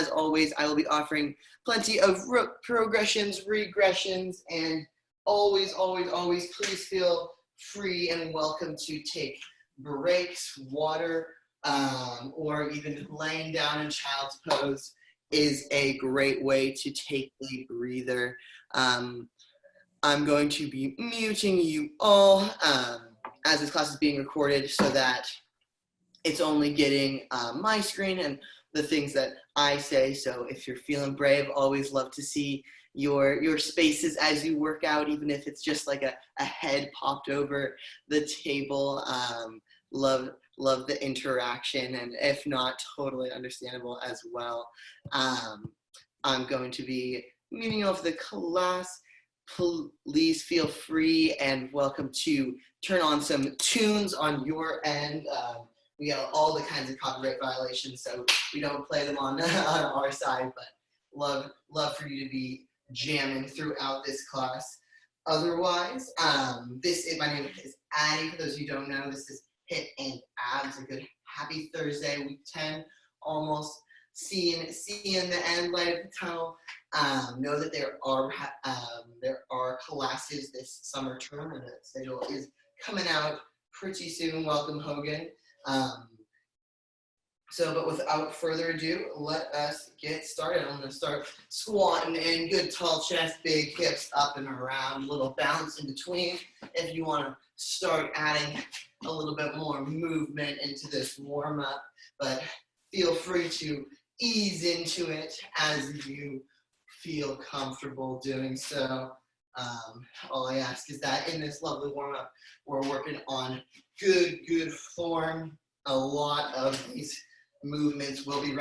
as always, I will be offering plenty of progressions, regressions, and always, always, always, please feel free and welcome to take breaks, water, or even laying down in child's pose is a great way to take a breather. I'm going to be muting you all as this class is being recorded so that it's only getting my screen and the things that I say. So if you're feeling brave, always love to see your spaces as you work out, even if it's just like a head popped over the table. Love the interaction, and if not, totally understandable as well. I'm going to be muting off the class. Please feel free and welcome to turn on some tunes on your end. We got all the kinds of copyright violations, so we don't play them on our side, but love for you to be jamming throughout this class. Otherwise, my name is Addie. For those of you who don't know, this is HIIT and Abs. A good happy Thursday, week 10, almost seeing the end light of the tunnel. Know that there are classes this summer term, and the schedule is coming out pretty soon. Welcome, Hogan. But without further ado, let us get started. I'm going to start squatting in, good tall chest, big hips up and around, a little bounce in between. If you want to start adding a little bit more movement into this warm up, but feel free to ease into it as you feel comfortable doing so. All I ask is that in this lovely warm up, we're working on good form. A lot of these movements will be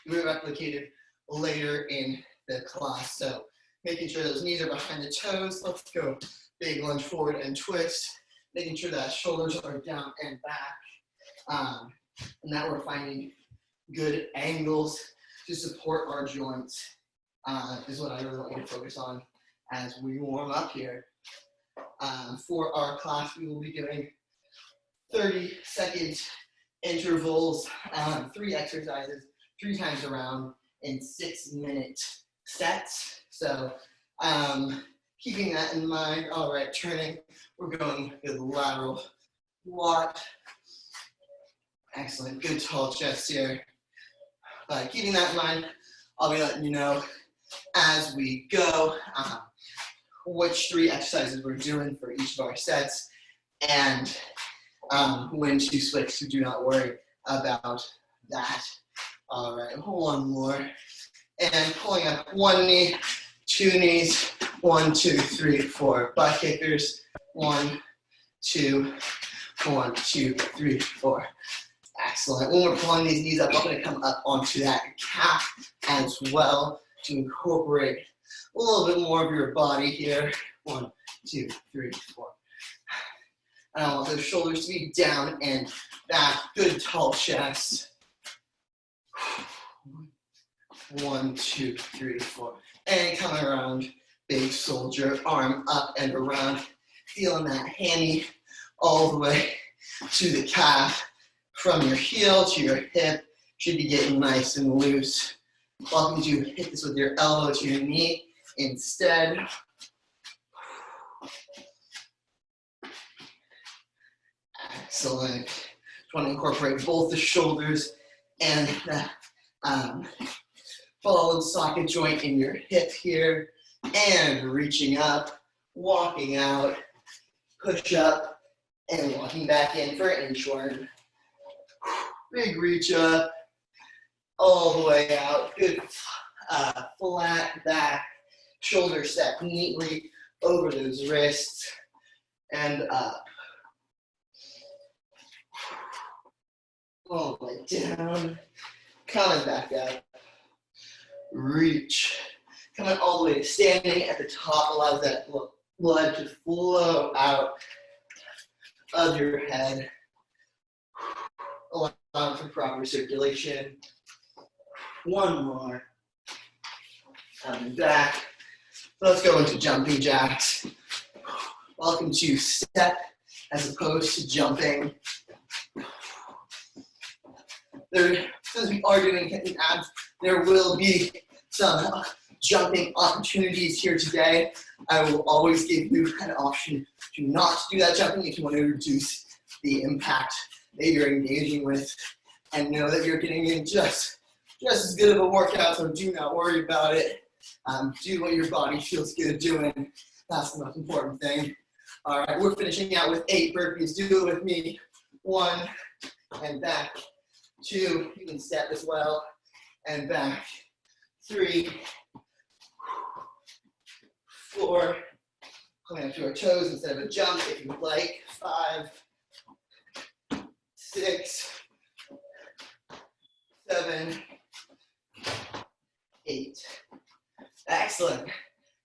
replicated later in the class. So making sure those knees are behind the toes. Let's go big lunge forward and twist. Making sure that shoulders are down and back. And that we're finding good angles to support our joints is what I really want you to focus on as we warm up here. For our class, we will be doing 30-second intervals, 3 exercises, 3 times around in 6-minute sets. So keeping that in mind. All right, turning, we're going with lateral squat. Excellent, good tall chest here. Keeping that in mind, I'll be letting you know as we go which 3 exercises we're doing for each of our sets, and when to switch, so do not worry about that. All right, one more. And pulling up 1 knee, 2 knees, 1, 2, 3, 4. Butt kickers, 1, 2, 1, 2, 3, 4. Excellent. When we're pulling these knees up, I'm going to come up onto that calf as well to incorporate a little bit more of your body here. 1, 2, 3, 4. And I want those shoulders to be down and back. Good tall chest. 1, 2, 3, 4. And coming around, big soldier, arm up and around. Feeling that hammy all the way to the calf. From your heel to your hip, should be getting nice and loose. Welcome to hit this with your elbow to your knee instead. Excellent. Just want to incorporate both the shoulders and the ball and socket joint in your hip here. And reaching up, walking out, push up, and walking back in for inchworm. Big reach up, all the way out. Good flat back, shoulder set neatly over those wrists and up. All the way down, coming back up. Reach, coming all the way to standing at the top, allows that blood to flow out of your head. Allow for proper circulation. 1 more. Coming back. Let's go into jumping jacks. Welcome to step as opposed to jumping. Since we are doing HIIT and Abs, There will be some jumping opportunities here today. I will always give you an option to not do that jumping if you want to reduce the impact that you're engaging with, and know that you're getting in just as good of a workout, so do not worry about it. Do what your body feels good doing. That's the most important thing. All right, we're finishing out with 8 burpees. Do it with me. 1, and back. 2, you can step as well, and back. 3, 4, coming up to our toes instead of a jump if you would like. 5, 6, 7, 8. Excellent.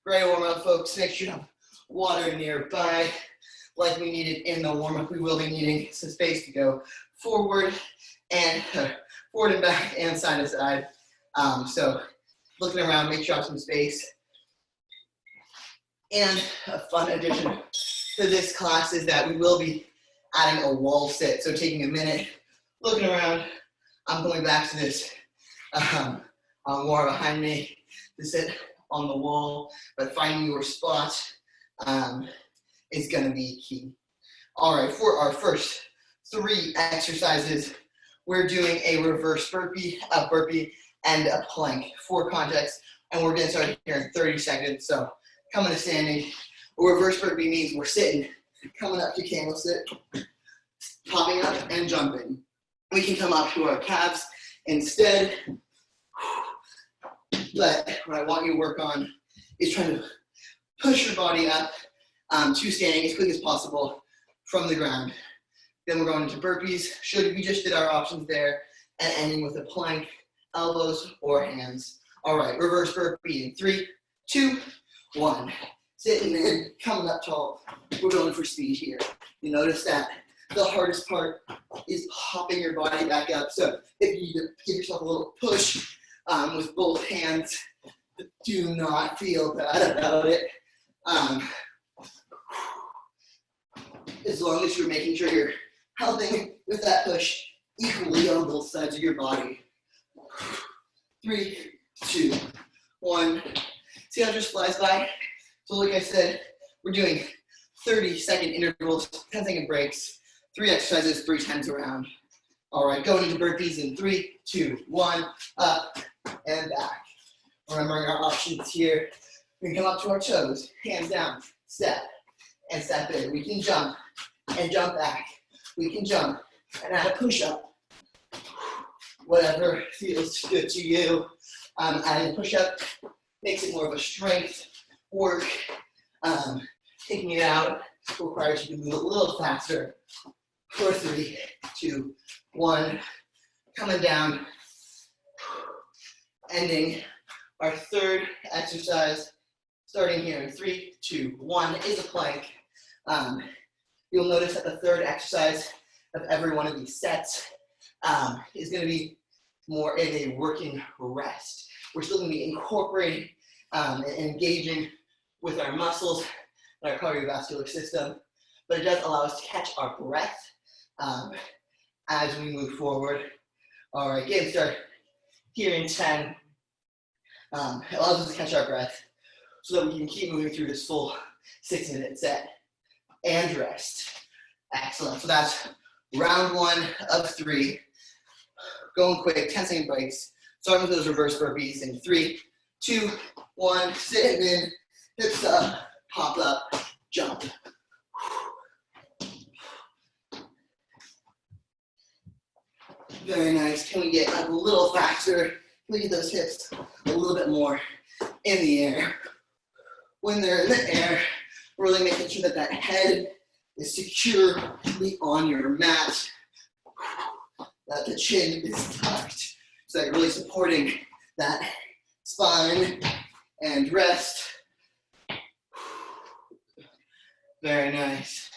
Great warm-up, folks. Make sure you have water nearby. Like we needed in the warm-up, we will be needing some space to go forward and back and side to side. So looking around, make sure you have some space. And a fun addition to this class is that we will be adding a wall sit. So taking a minute, looking around. I'm going back to this more behind me to sit on the wall, but finding your spot is going to be key. All right, for our first 3 exercises, we're doing a reverse burpee, a burpee, and a plank for context, and we're going to start here in 30 seconds. So coming to standing. A reverse burpee means we're sitting, coming up to camel sit, popping up and jumping. We can come up to our calves instead, but what I want you to work on is trying to push your body up to standing as quick as possible from the ground. Then we're going into burpees. We just did our options there, and ending with a plank, elbows or hands. All right, reverse burpee in 3, 2, 1. Sitting in, coming up tall. We're going for speed here. You notice that the hardest part is popping your body back up. So if you give yourself a little push with both hands, do not feel bad about it. As long as you're making sure you're helping with that push equally on both sides of your body. 3, 2, 1. See how it just flies by? So like I said, we're doing 30-second intervals, 10-second breaks, 3 exercises 3 times around. All right, going into burpees in 3, 2, 1, up and back. Remembering our options here. We can come up to our toes, hands down, step, and step in. We can jump and jump back. We can jump and add a push-up. Whatever feels good to you. Adding a push-up makes it more of a strength work. Taking it out requires you to move a little faster. For 3, 2, 1. Coming down. Ending our 3rd exercise. Starting here in 3, 2, 1 is a plank. You'll notice that the 3rd exercise of every one of these sets is going to be more in a working rest. We're still going to be incorporating and engaging with our muscles and our cardiovascular system, but it does allow us to catch our breath as we move forward. All right, game start here in 10. It allows us to catch our breath so that we can keep moving through this full 6-minute set and rest. Excellent. So that's round 1 of 3. Going quick, 10-second breaks. Starting with those reverse burpees in 3, 2, 1. Sitting in, hips up, pop up, jump. Very nice. Can we get up a little faster? Can we get those hips a little bit more in the air? When they're in the air, really making sure that that head is securely on your mat, that the chin is tucked, so that you're really supporting that spine and rest. Very nice.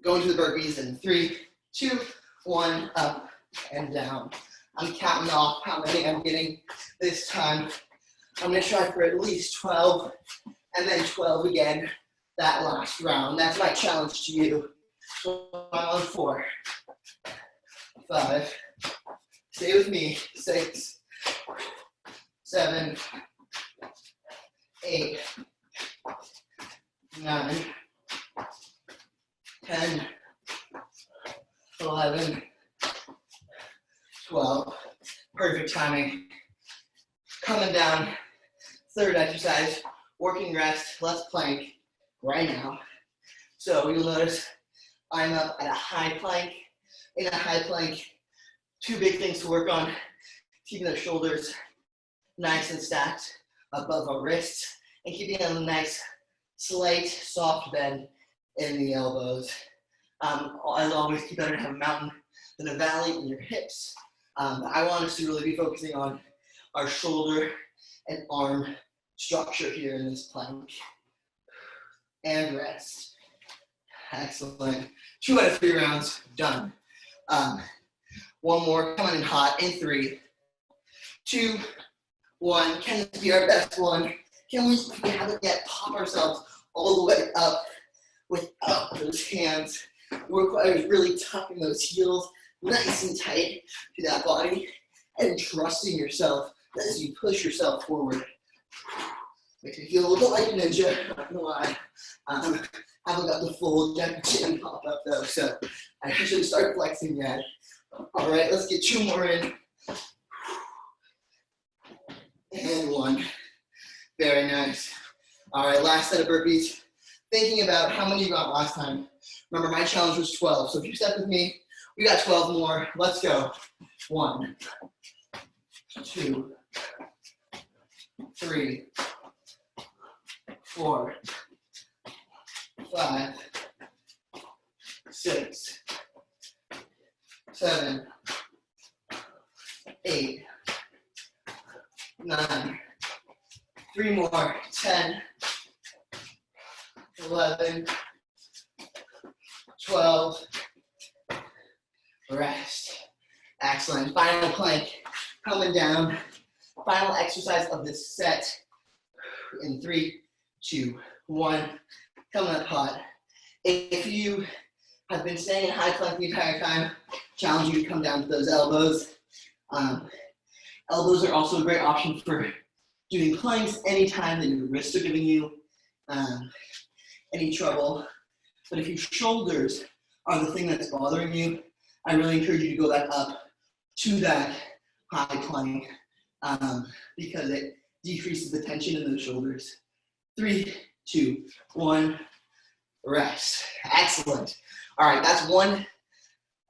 Going to the burpees in 3, 2, 1, up and down. I'm counting off how many I'm getting this time. I'm going to try for at least 12 and then 12 again that last round. That's my challenge to you. So I'm on 4, 5, Stay with me. 6, 7, 8, 9, 10, 11, 12. Perfect timing. Coming down. Third exercise, working rest. Let's plank right now. So you'll notice I'm up at a high plank. In a high plank, two big things to work on. Keeping the shoulders nice and stacked above our wrists and keeping a nice, slight, soft bend in the elbows. As always, keep better to have a mountain than a valley in your hips. I want us to really be focusing on our shoulder and arm structure here in this plank. And rest. Excellent. 2 out of 3 rounds, done. One more, coming in hot in 3, 2, 1. Can this be our best one? Can we, if we haven't yet, pop ourselves all the way up without those hands? It requires really tucking those heels nice and tight to that body and trusting yourself as you push yourself forward. Makes me feel a little bit like a ninja, not gonna lie. Haven't got the full chin pop up though, so I should start flexing yet. All right, let's get 2 more in. And 1. Very nice. All right, last set of burpees. Thinking about how many you got last time. Remember, my challenge was 12, so if you step with me, we got 12 more. Let's go. 1, 2, 3, 4, 5, 6, 7, 8, 9, 3 more, 10, 11, 12, rest. Excellent. Final plank, coming down. Final exercise of this set in 3, 2, 1. Coming up hot. If you have been staying in high plank the entire time, challenge you to come down to those elbows. Elbows are also a great option for doing planks anytime that your wrists are giving you any trouble. But if your shoulders are the thing that's bothering you, I really encourage you to go back up to that high plank because it decreases the tension in those shoulders. 3, 2, 1, rest. Excellent. All right, that's 1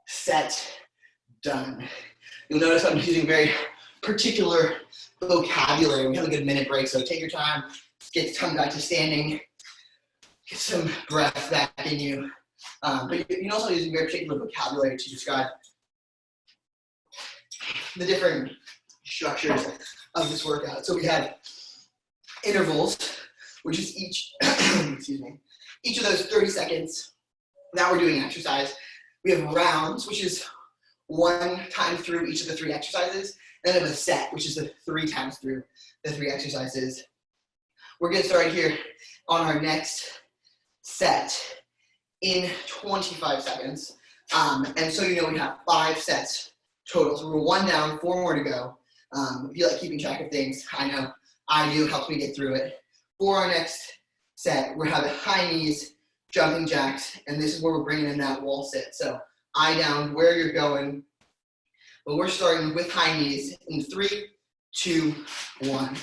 set done. You'll notice I'm using very particular vocabulary. We have a good minute break, so take your time. Get the tongue back to standing. Get some breath back in you. But you're also using very particular vocabulary to describe the different structures of this workout. So we have intervals, which is each, excuse me, each of those 30 seconds that we're doing exercise. We have rounds, which is 1 time through each of the 3 exercises. And then we have a set, which is the 3 times through the 3 exercises. We're getting started here on our next set in 25 seconds. And so you know we have 5 sets total. So we're 1 down, 4 more to go. If you like keeping track of things, I know I do, helps me get through it. For our next set, we're having high knees, jumping jacks, and this is where we're bringing in that wall sit. So eye down, where you're going. But we're starting with high knees in 3, 2, 1.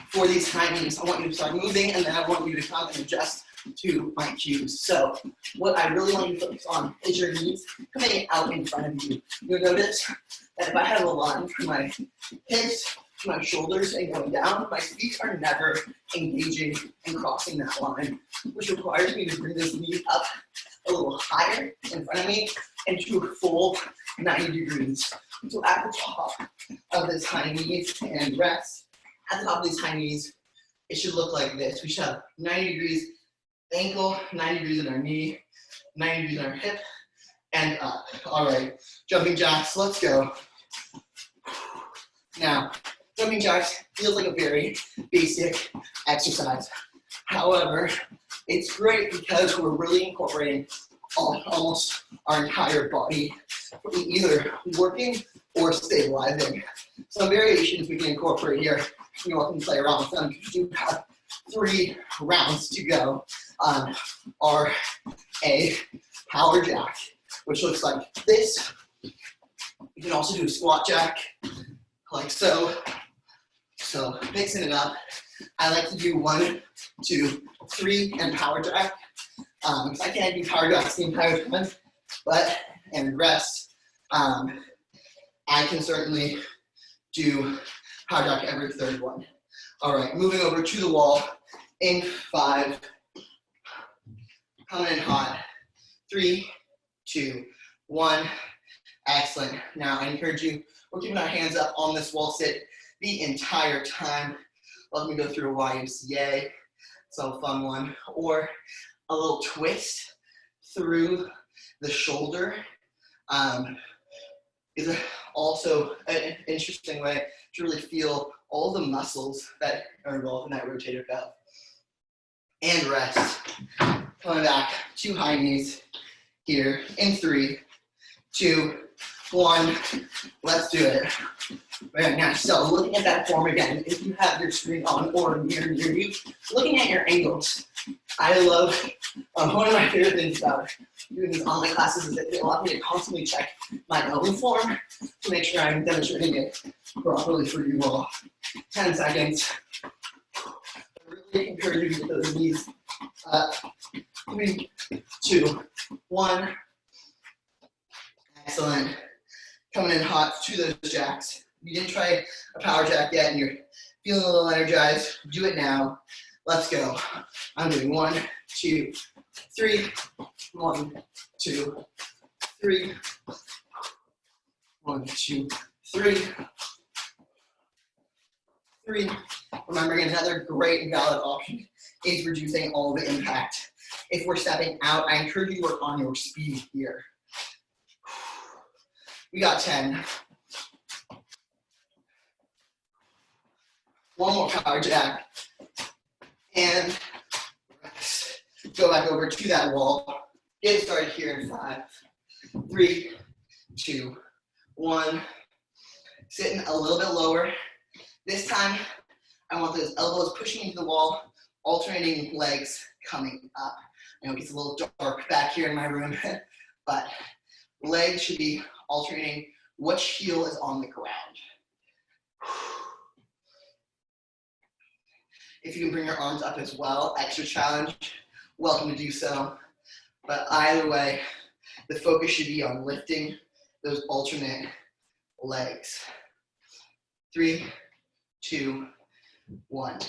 For these high knees, I want you to start moving, and then I want you to come and adjust to my cues. So what I really want you to focus on is your knees coming out in front of you. You'll notice that if I have a line from my hips to my shoulders and going down, my feet are never engaging and crossing that line, which requires me to bring this knee up a little higher in front of me and to a full 90 degrees. So at the top of this high knees and rest, at the top of these high knees, it should look like this. We should have 90 degrees ankle, 90 degrees in our knee, 90 degrees in our hip, and up. All right, jumping jacks, let's go. Now, jumping jacks feels like a very basic exercise. However, it's great because we're really incorporating almost our entire body, either working or stabilizing. Some variations we can incorporate here. You're welcome to play around with them. We do have 3 rounds to go on our power jack, which looks like this. You can also do a squat jack, like so. So mixing it up. I like to do 1, 2, 3, and power jack. Because I can't do power jacks the entire time, and rest. I can certainly do power jack every 3rd one. All right, moving over to the wall in 5. Coming in hot. 3, 2, 1. Excellent. Now I encourage you, we're keeping our hands up on this wall sit the entire time. Let me go through a YMCA, so a fun one, or a little twist through the shoulder is also an interesting way to really feel all the muscles that are involved in that rotator cuff. And rest. Coming back to high knees here in 3, 2, 1. Let's do it. Very nice. So looking at that form again, if you have your screen on or near you, looking at your angles. I love, one of my favorite things about doing these online classes is that they allow me to constantly check my own form to make sure I'm demonstrating it properly for you all. 10 seconds. I really encourage you to get those knees up. 3, 2, 1. Excellent. Coming in hot to those jacks. If you didn't try a power jack yet and you're feeling a little energized, do it now. Let's go. I'm doing 1, 2, 3. 1, 2, 3. 1, 2, 3. 3. Remembering another great and valid option is reducing all the impact. If we're stepping out, I encourage you to work on your speed here. We got 10. One more power jack. And rest. Go back over to that wall. Get started here in 5, 3, 2, 1. Sitting a little bit lower. This time, I want those elbows pushing into the wall, alternating legs coming up. I know it gets a little dark back here in my room, but legs should be alternating which heel is on the ground. If you can bring your arms up as well, extra challenge, welcome to do so. But either way, the focus should be on lifting those alternate legs. 3, 2, 1.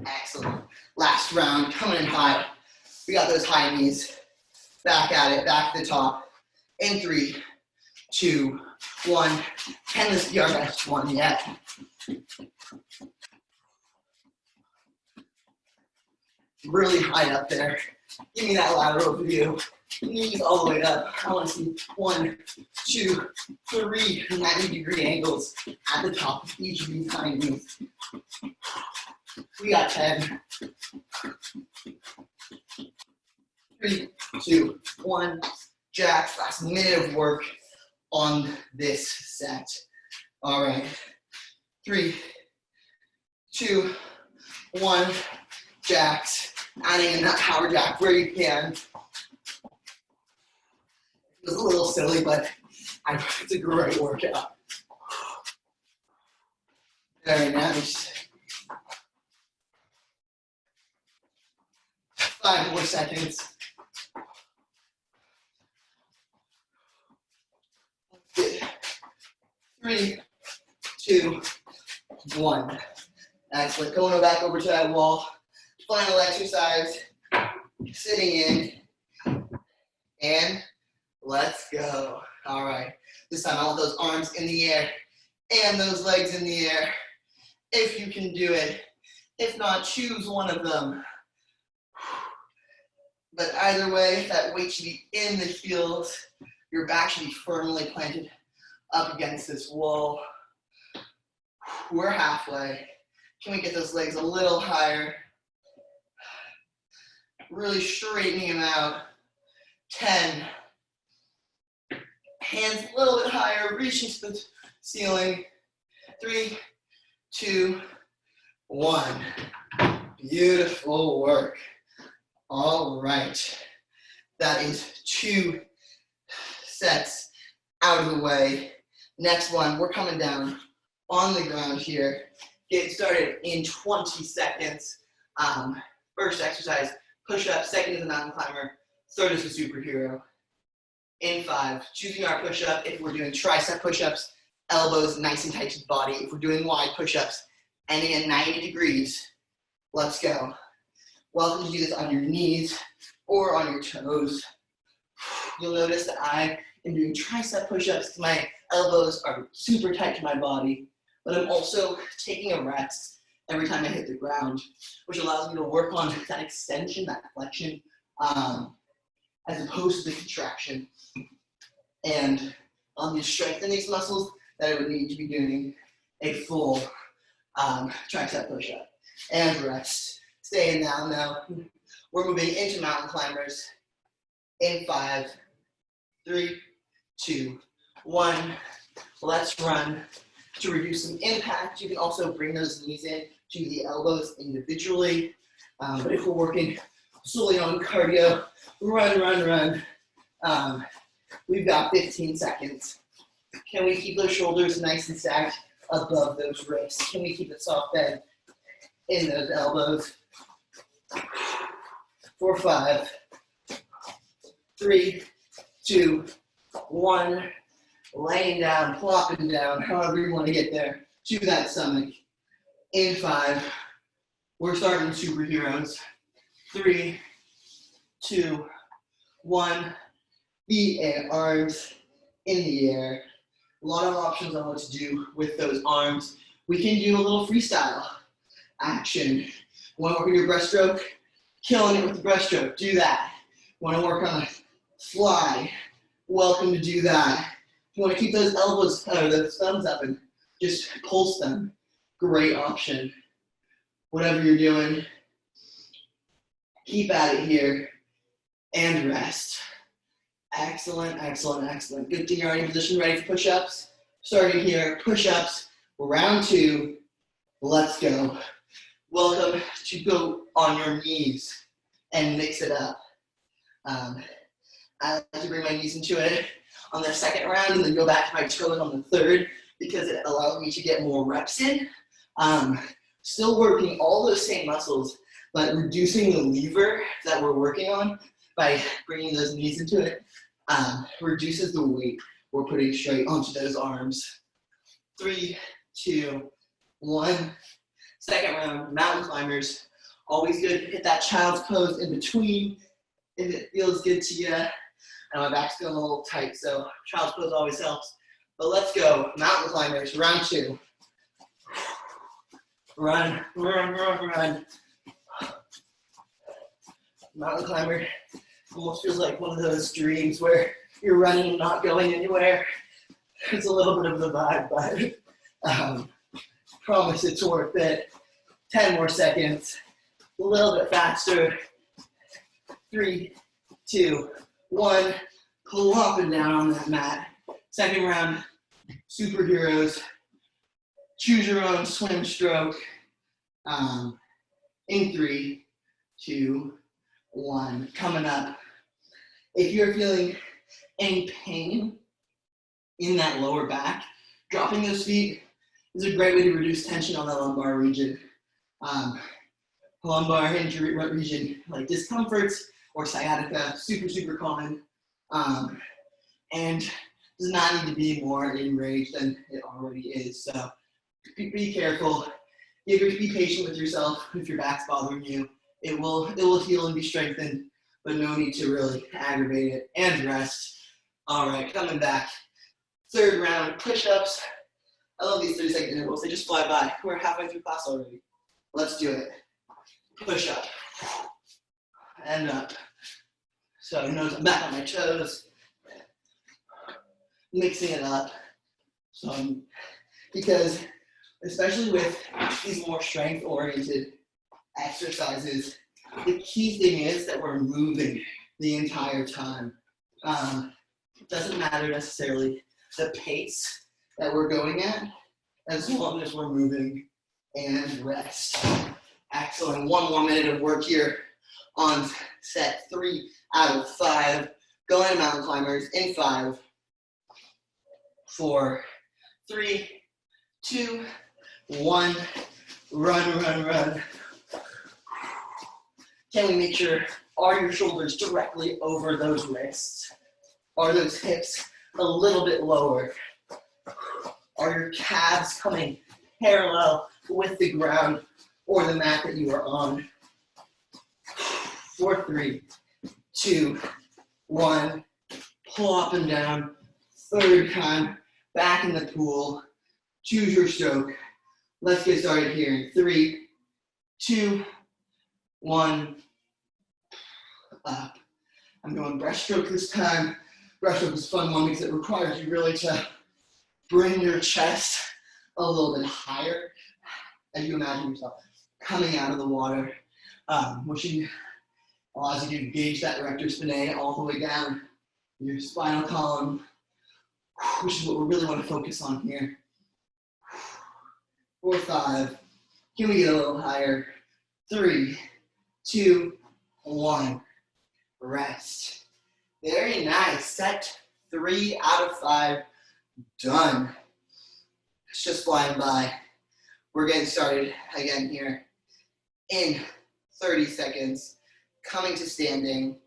Excellent. Last round, coming in high. We got those high knees. Back at it, back to the top. In 3, 2, 1. Can this be our best one yet? Really high up there. Give me that lateral view. Knees all the way up. I want to see 1, 2, 3 90-degree angles at the top of each of these high knees. We got 10. 3, 2, 1. Jacks. Last minute of work on this set. All right. 3, 2, 1. Jacks. Adding in that power jack where you can. It was a little silly, but it's a great workout. Very nice. 5 more seconds. 3, 2, 1. Excellent. Going back over to that wall. Final exercise. Sitting in. And let's go. All right. This time I want those arms in the air and those legs in the air. If you can do it. If not, choose one of them. But either way, that weight should be in the heels. Your back should be firmly planted up against this wall. We're halfway. Can we get those legs a little higher? Really straightening them out. 10. Hands a little bit higher, reaching to the ceiling. 3, 2, 1. Beautiful work. All right. That is 2 sets out of the way. Next one, we're coming down on the ground here. Get started in 20 seconds. First exercise, push-up. Second is a mountain climber. Third is a superhero. In 5, choosing our push-up. If we're doing tricep push-ups, elbows nice and tight to the body. If we're doing wide push-ups, ending at 90 degrees, let's go. Welcome to do this on your knees or on your toes. You'll notice that I am doing tricep push-ups because my elbows are super tight to my body, but I'm also taking a rest every time I hit the ground, which allows me to work on that extension, that flexion, as opposed to the contraction. And I'll need to strengthen these muscles that I would need to be doing a full tricep push-up. And rest. Staying down now. We're moving into mountain climbers. In 5, 3, 2, 1. Let's run. To reduce some impact, you can also bring those knees in to the elbows individually. But if we're working solely on cardio, run. We've got 15 seconds. Can we keep those shoulders nice and stacked above those wrists? Can we keep it soft bend in those elbows? For 5, 3, 2, 1. Laying down, plopping down, however you want to get there to that stomach. In 5, we're starting superheroes. 3, 2, 1. Feet and arms in the air. A lot of options on what to do with those arms. We can do a little freestyle action. Want to work on your breaststroke? Killing it with the breaststroke. Do that. Want to work on a fly? Welcome to do that. If you want to keep those elbows, those thumbs up and just pulse them, great option. Whatever you're doing, keep at it here and rest. Excellent. Good thing you're already in position, ready for push-ups. Starting here, push-ups, round 2. Let's go. Welcome to go on your knees and mix it up. I like to bring my knees into it on the second round and then go back to my toes on the third because it allows me to get more reps in. Still working all those same muscles, but reducing the lever that we're working on by bringing those knees into it reduces the weight we're putting straight onto those arms. 3, 2, 1. Second round, mountain climbers. Always good to hit that child's pose in between if it feels good to you. And my back's feeling a little tight, so child's pose always helps. But let's go, mountain climbers, round 2. Run. Mountain climber almost feels like one of those dreams where you're running and not going anywhere. It's a little bit of the vibe, but promise it's worth it. 10 more seconds, a little bit faster. 3, 2, 1. Plopping down on that mat. Second round, superheroes. Choose your own swim stroke. In 3, 2, 1. Coming up. If you're feeling any pain in that lower back, dropping those feet is a great way to reduce tension on the lumbar region. Lumbar injury region, like discomforts or sciatica, super common. And does not need to be more enraged than it already is. So be careful. Be patient with yourself if your back's bothering you. It will heal and be strengthened, but no need to really aggravate it. And rest. All right, coming back. Third round, push-ups. I love these 30-second intervals. They just fly by. We're halfway through class already. Let's do it. Push up. And up. So nose, I'm back on my toes. Mixing it up. So because especially with these more strength-oriented exercises, the key thing is that we're moving the entire time. It doesn't matter necessarily the pace that we're going at, as long as we're moving, and rest. Excellent. One more minute of work here on set 3 out of 5. Going mountain climbers in 5, 4, 3, 2, 1. Run, run, run. Can we make sure, are your shoulders directly over those wrists? Are those hips a little bit lower? Are your calves coming parallel with the ground or the mat that you are on? 4, 3, 2, 1. Pull up and down. Third time, back in the pool. Choose your stroke. Let's get started here in 3, 2, 1. Up. I'm going breaststroke this time. Breaststroke is a fun one because it requires you really to bring your chest a little bit higher as you imagine yourself coming out of the water, which allows you to engage that rectus spinae all the way down your spinal column, which is what we really want to focus on here. 4, 5. Can we get a little higher? 3, 2, 1. Rest. Very nice. Set 3 out of 5. Done. It's just flying by. We're getting started again here in 30 seconds. Coming to standing.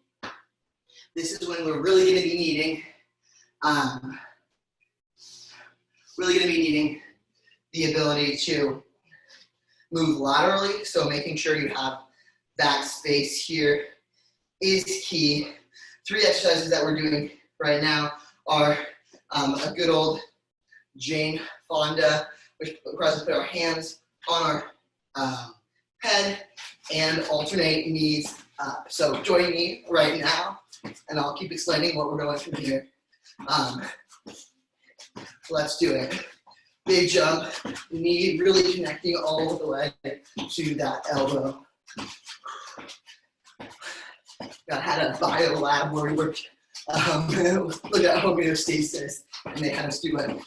This is when we're really going to be needing, the ability to move laterally. So making sure you have that space here is key. 3 exercises that we're doing right now are a good old Jane Fonda, which requires us to put our hands on our head and alternate knees up. So join me right now, and I'll keep explaining what we're going through here. Let's do it. Big jump, knee really connecting all the way to that elbow. I had a bio lab where we worked, look at homeostasis, and they had us do a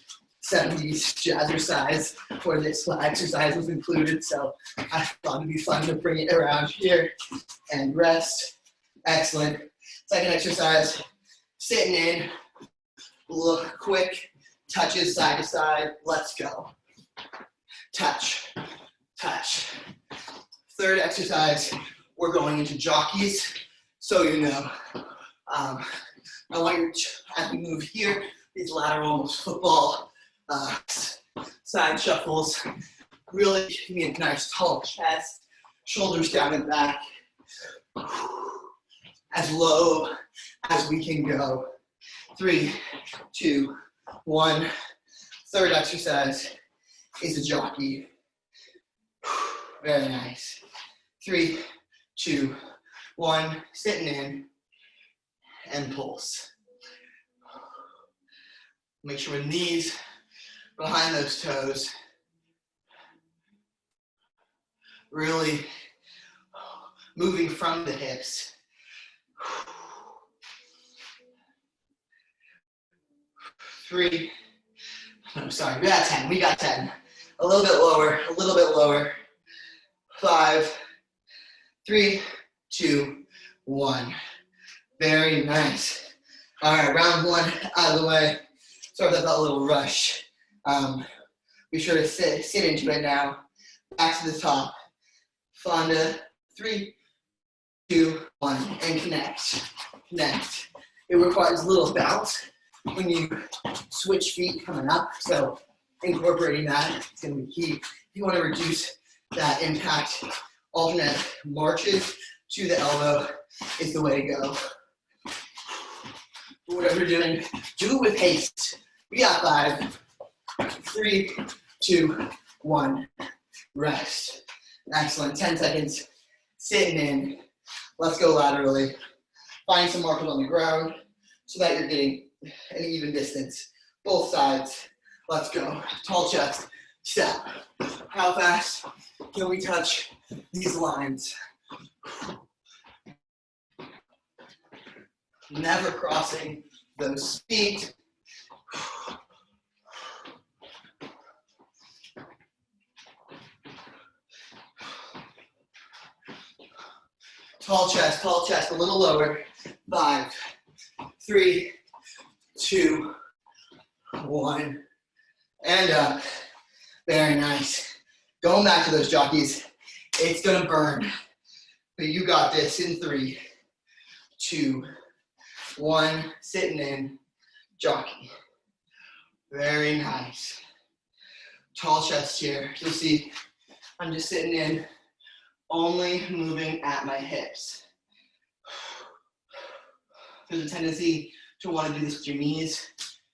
70s jazzercise where this exercise was included, so I thought it'd be fun to bring it around here and rest. Excellent. Second exercise, sitting in, look quick, touches side to side, let's go. Touch, touch. Third exercise, we're going into jockeys. So you know, I want you to, as we move here, these lateral almost football side shuffles. Really give me a nice tall chest, shoulders down and back, as low as we can go. 3, 2, 1. Third exercise is a jockey. Very nice. 3, 2, 1, sitting in, and pulse. Make sure the knees behind those toes. Really moving from the hips. 3, I'm sorry, we got 10, we got 10. A little bit lower, a little bit lower. 5, 3, 2, 1. Very nice. All right, round 1 out of the way. Sorry if that felt a little rush. Be sure to sit into it now. Back to the top. Fonda, 3, 2, 1, and connect. Connect. It requires a little bounce when you switch feet coming up, so incorporating that is going to be key. If you want to reduce that impact, alternate marches to the elbow is the way to go. Whatever you're doing, do it with haste. We got 5, 3, 2, 1. Rest. Excellent. 10 seconds. Sitting in. Let's go laterally. Find some markers on the ground so that you're getting an even distance. Both sides. Let's go. Tall chest. Step. How fast can we touch these lines? Never crossing those feet. Tall chest, a little lower. 5, 3, 2, 1, and up. Very nice. Going back to those jockeys. It's gonna burn, but you got this in 3, 2, 1. Sitting in, jockey. Very nice. Tall chest here. You'll see I'm just sitting in, only moving at my hips. There's a tendency to want to do this with your knees.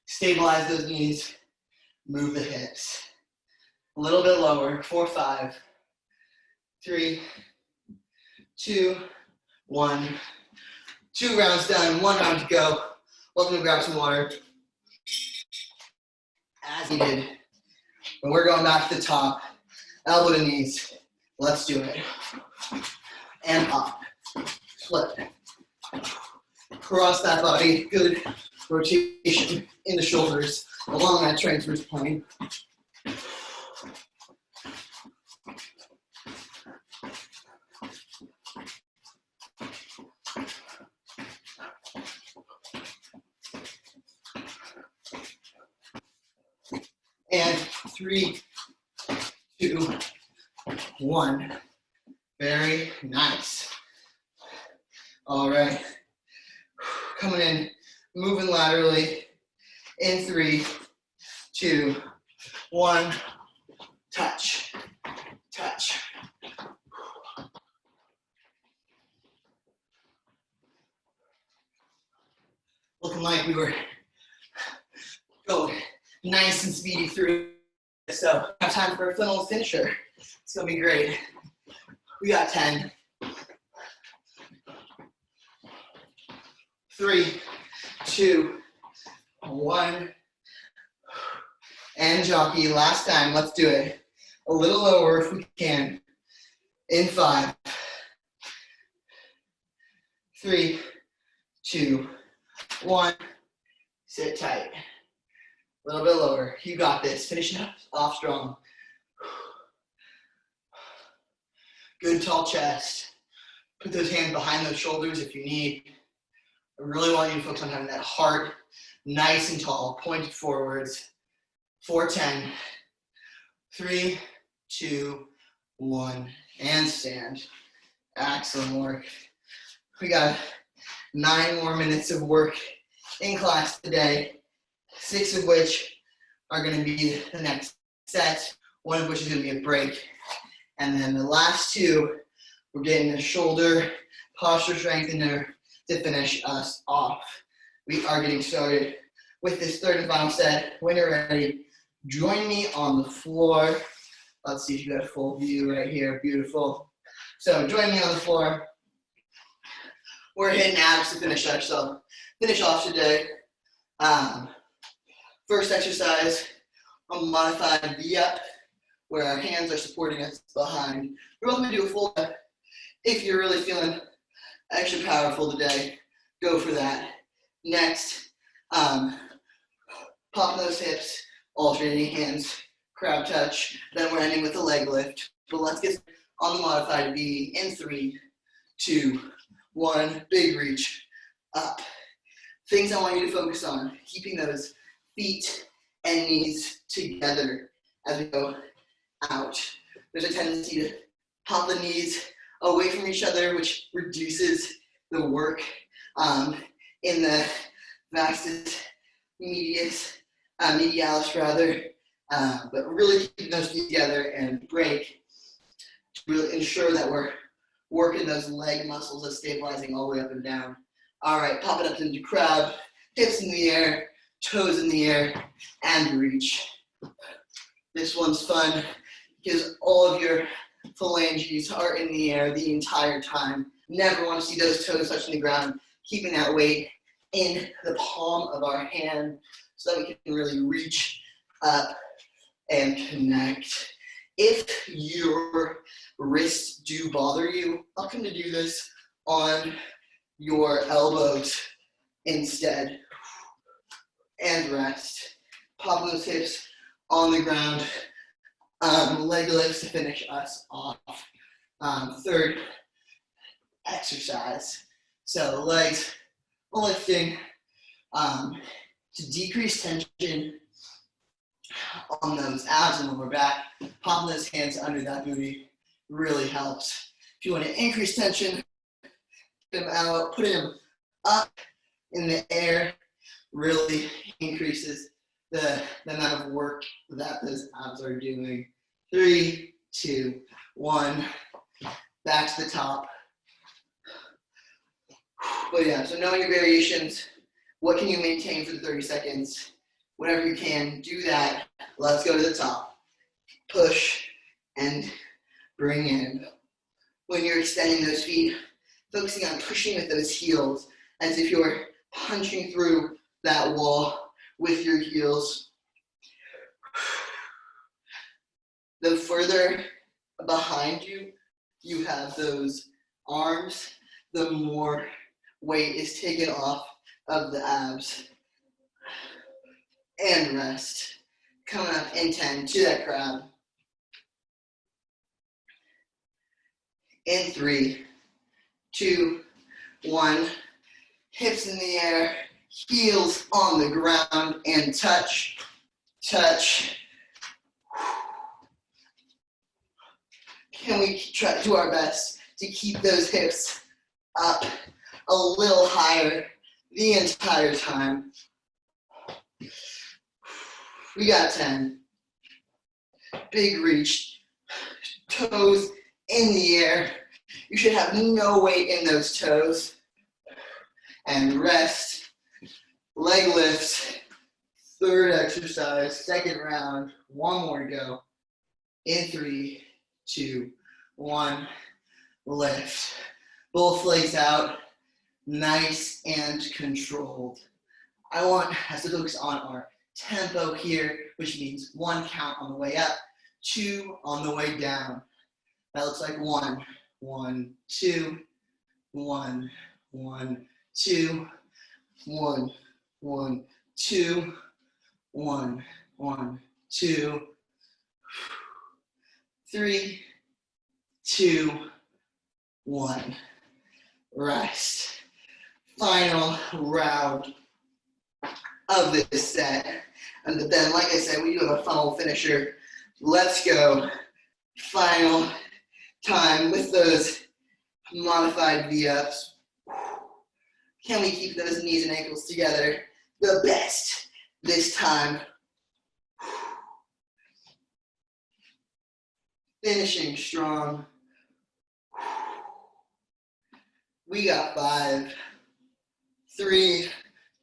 Stabilize those knees, move the hips. A little bit lower, 4, 5, 3, 2, 1. 2 rounds done, 1 round to go. Welcome to grab some water. As you did. And we're going back to the top, elbow to knees. Let's do it. And up, flip. Cross that body, good rotation in the shoulders along that transverse plane. And 3, 2, 1. Very nice. All right. Coming in, moving laterally. In 3, 2, 1. Touch, touch. Looking like we were going nice and speedy through. So have time for a final finisher. It's gonna be great. We got 10. 3, 2, 1. And jockey, last time, let's do it. A little lower if we can. In 5, 3, 2, 1. Sit tight. A little bit lower. You got this. Finish it off strong. Good tall chest. Put those hands behind those shoulders if you need. I really want you to focus on having that heart nice and tall, pointed forwards. 4, 10. 3, 2, 1. And stand. Excellent work. We got 9 more minutes of work in class today, 6 of which are going to be the next set, 1 of which is going to be a break. And then the last 2, we're getting the shoulder posture strengthener to finish us off. We are getting started with this 3rd and final set. When you're ready, join me on the floor. Let's see if you got a full view right here. Beautiful. So join me on the floor. We're hitting abs to finish off today. First exercise, a modified V-up, where our hands are supporting us behind. We're going to do a full up. If you're really feeling extra powerful today, go for that. Next, pop those hips, alternating hands, crab touch. Then we're ending with a leg lift. But let's get on the modified V in 3, 2, 1. Big reach up. Things I want you to focus on, keeping those feet and knees together as we go out. There's a tendency to pop the knees away from each other, which reduces the work in the vastus medialis rather, but really keeping those feet together and break to really ensure that we're working those leg muscles of stabilizing all the way up and down. All right, pop it up into crab, hips in the air, toes in the air, and reach. This one's fun because all of your phalanges are in the air the entire time. Never want to see those toes touching the ground, keeping that weight in the palm of our hand so that we can really reach up and connect. If your wrists do bother you, welcome to do this on your elbows instead. And rest. Pop those hips on the ground. Leg lifts to finish us off. 3rd exercise. So legs lifting to decrease tension on those abs and lower back. Popping those hands under that booty really helps. If you want to increase tension, put them out, putting them up in the air really increases the amount of work that those abs are doing. 3, 2, 1, back to the top. But yeah, so knowing your variations, what can you maintain for the 30 seconds? Whatever you can, do that. Let's go to the top. Push and bring in. When you're extending those feet, focusing on pushing with those heels as if you're punching through that wall with your heels. The further behind you you have those arms, the more weight is taken off of the abs. And rest. Coming up in 10 to that crab. In 3, 2, 1. Hips in the air, heels on the ground, and touch, touch. Can we try to do our best to keep those hips up a little higher the entire time? We got 10. Big reach, toes in the air. You should have no weight in those toes. And rest, leg lifts, third exercise, second round, one more to go. In 3, 2, 1, lift. Both legs out, nice and controlled. I want us to focus on our tempo here, which means 1 count on the way up, 2 on the way down. That looks like 1, 1, 2, 1, 1, 2, 1, 1, 2, 1, 1, 2, 3, 2, 1. Rest. Final round of this set. And then, like I said, we do have a funnel finisher. Let's go. Final time with those modified V-ups. Can we keep those knees and ankles together the best this time? Finishing strong. We got 5, 3,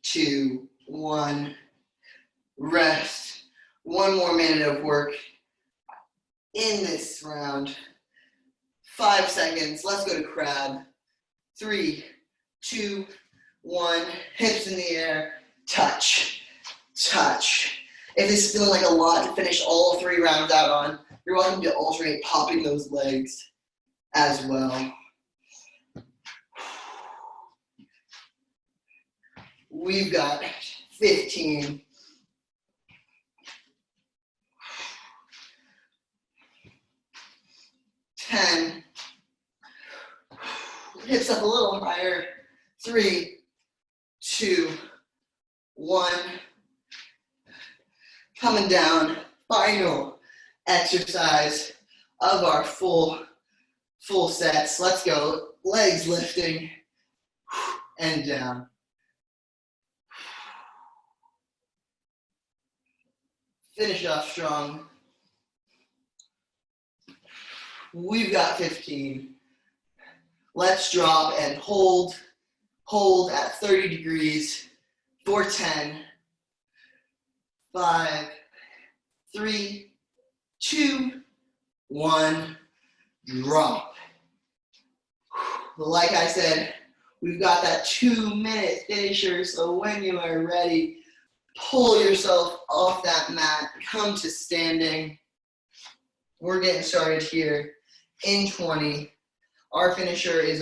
2, 1. Rest. 1 more minute of work in this round. 5 seconds. Let's go to crab. 3, 2, 1. Hips in the air. Touch. Touch. If this is feeling like a lot to finish all 3 rounds out on, you're welcome to alternate popping those legs as well. We've got 15. 10. Hips up a little higher. 3, 2, 1. Coming down. Final exercise of our full sets. Let's go. Legs lifting and down. Finish off strong. We've got 15. Let's drop and hold. Hold at 30 degrees for 10. 5, 3, 2, 1. Drop. Like I said, we've got that 2-minute finisher, so when you are ready, pull yourself off that mat, come to standing. We're getting started here in 20. Our finisher is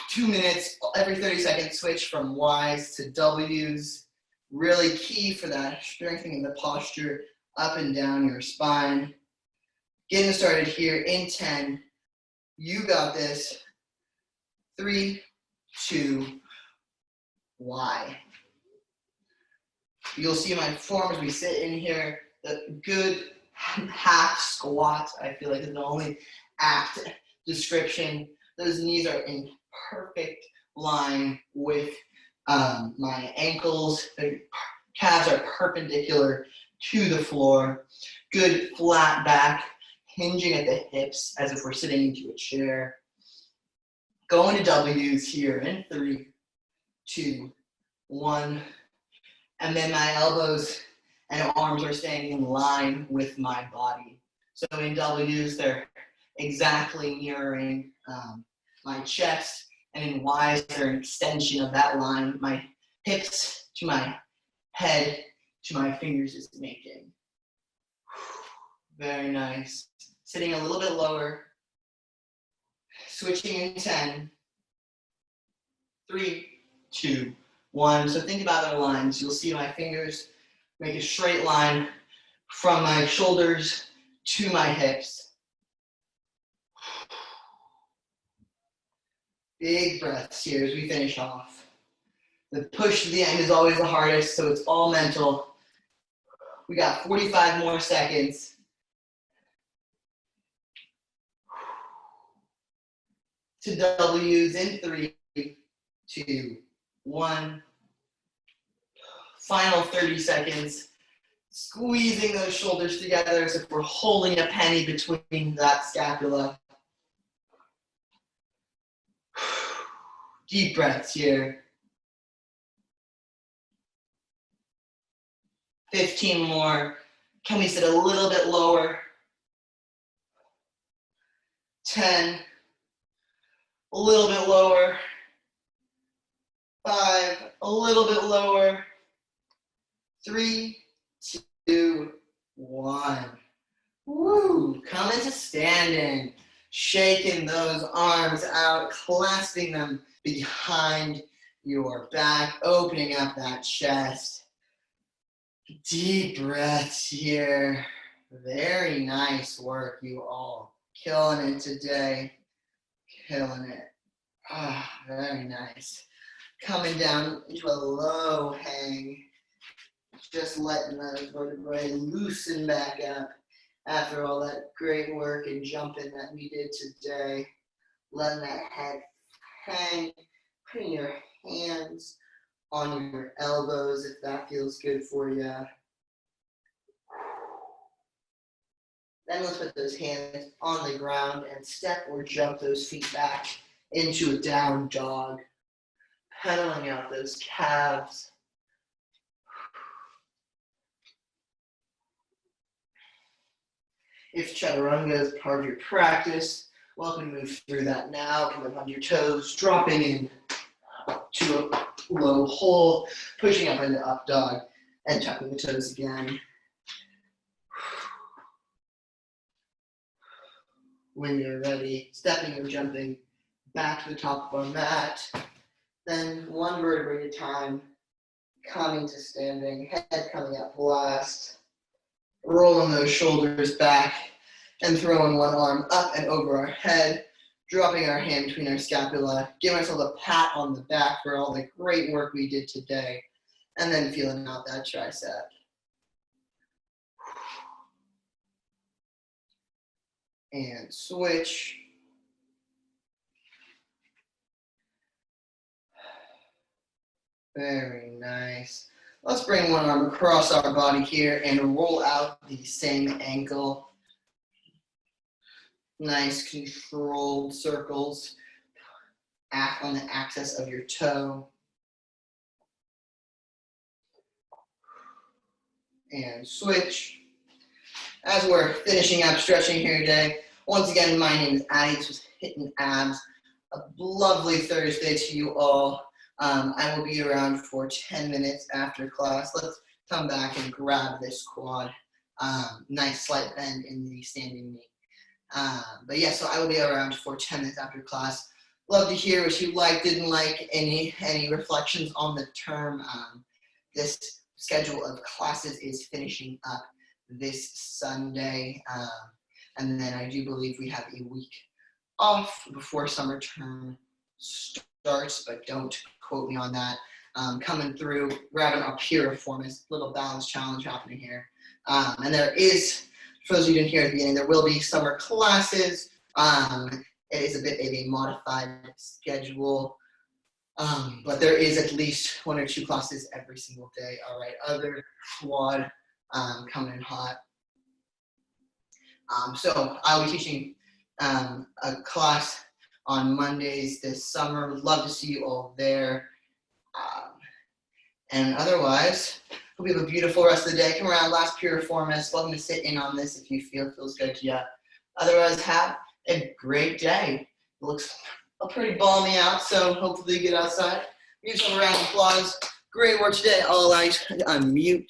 2 minutes, every 30 seconds switch from Y's to W's. Really key for that, strengthening the posture up and down your spine. Getting started here in 10. You got this. 3, 2, Y. You'll see my form as we sit in here, the good half squat, I feel like is the only apt description. Those knees are in perfect line with my ankles. The calves are perpendicular to the floor. Good flat back, hinging at the hips as if we're sitting into a chair. Going to W's here in 3, 2, 1. And then my elbows and arms are staying in line with my body. So in W's, they're exactly mirroring my chest, and in Y's, they're an extension of that line. My hips to my head to my fingers is making. Very nice. Sitting a little bit lower. Switching in 10. 3, 2, 1. So think about our lines. You'll see my fingers make a straight line from my shoulders to my hips. Big breaths here as we finish off. The push to the end is always the hardest, so it's all mental. We got 45 more seconds. To W's in 3, 2, 1. Final 30 seconds. Squeezing those shoulders together as if we're holding a penny between that scapula. Deep breaths here. 15 more. Can we sit a little bit lower? 10. A little bit lower. 5. A little bit lower. 3, 2, 1. Woo! Come into standing. Shaking those arms out, clasping them behind your back, opening up that chest. Deep breaths here. Very nice work, you all. Killing it today. Killing it. Very nice. Coming down into a low hang. Just letting those vertebrae loosen back up after all that great work and jumping that we did today. Letting that head hang. Putting your hands on your elbows if that feels good for you. Then let's put those hands on the ground and step or jump those feet back into a down dog. Pedaling out those calves. If chaturanga is part of your practice, welcome to move through that now. Coming on your toes, dropping in to a low hole, pushing up into up dog, and tucking the toes again. When you're ready, stepping or jumping back to the top of our mat. Then one vertebrae at a time, coming to standing, head coming up last. Rolling those shoulders back and throwing one arm up and over our head, dropping our hand between our scapula, giving ourselves a pat on the back for all the great work we did today, and then feeling out that tricep. And switch. Very nice. Let's bring one arm across our body here and roll out the same ankle. Nice controlled circles on the axis of your toe. And switch. As we're finishing up stretching here today, once again, my name is Addie. This was HIIT Abs. A lovely Thursday to you all. I will be around for 10 minutes after class. Let's come back and grab this quad. Nice slight bend in the standing knee. But yeah, so I will be around for 10 minutes after class. Love to hear what you like, didn't like, any reflections on the term. This schedule of classes is finishing up this Sunday. And then I do believe we have a week off before summer term starts, but don't quote me on that. Coming through, we're having our piriformis, little balance challenge happening here. And there is, for those of you who didn't hear at the beginning, there will be summer classes. It is a bit of a modified schedule, but there is at least 1 or 2 classes every single day. All right, other quad coming in hot. So I'll be teaching a class on Mondays this summer. Love to see you all there. And otherwise, hope you have a beautiful rest of the day. Come around, last piriformis. Welcome to sit in on this if you feel it feels good to you. Otherwise, have a great day. It looks pretty balmy out, so hopefully you get outside. Give yourself a round of applause. Great work today. I'll allow you to unmute